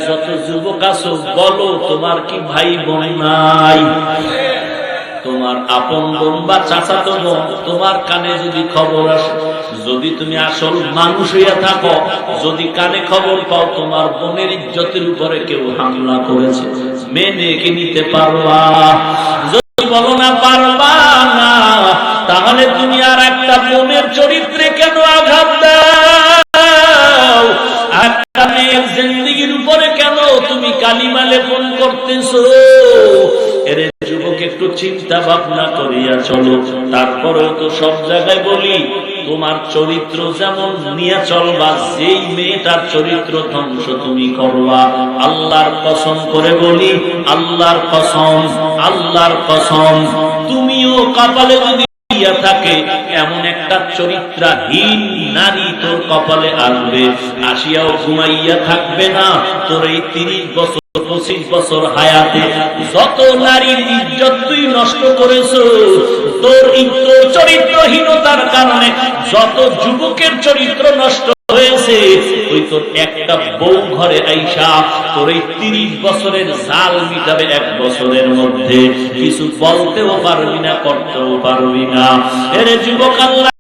যত যুবক আছো বলো, তোমার কি ভাই বোন নাই? তোমার আপন বোন বা চাচাতো বোন তোমার কানে যদি খবর আসে, যদি তুমি আসল মানুষ হইয়া থাকো, যদি কানে খবর পাও তোমার বোনের ইজ্জতের উপরে কেউ হামলা করেছে, মেনে কি নিতে পারবা? যদি বলো না পারবা না, তাহলে তুমি আর একটা বোনের চরিত্রে কেন আঘাত দাও? একটা মেয়ের জিন্দেগির উপরে কেন তুমি কালিমা লেপন করতেছো? এরে যুবক, একটু চিন্তা ভাবনা করিয়া চলো। তারপরেও তো সব জায়গায় বলি, তোমার চরিত্র যেমন নিয়ে চলবা, যেই মেয়েটার চরিত্র ধ্বংস তুমি করবা, আল্লাহর কসম করে বলি, আল্লাহর কসম, আল্লাহর কসম, তুমিও কপালে যদি থাকে এমন একটা চরিত্রহীন নারী তোর কপালে আসবে, আসিয়াও ঘুমাইয়া থাকবে না। তোর এই 30 বছর 25 বছর হায়াতে যত নারীর ইজ্জত তুই নষ্ট করেছো, তোর চরিত্রহীনতার কারণে যত যুবকের চরিত্র নষ্ট হয়েছে, ওই তোর একটা বউ ঘরে আইসা তোর এই 30 বছরের জাল মিটাবে 1 বছরের মধ্যে। কিছু বলতেও পারবি না, করতেও পারবি না। এরে যুবক, আল্লাহ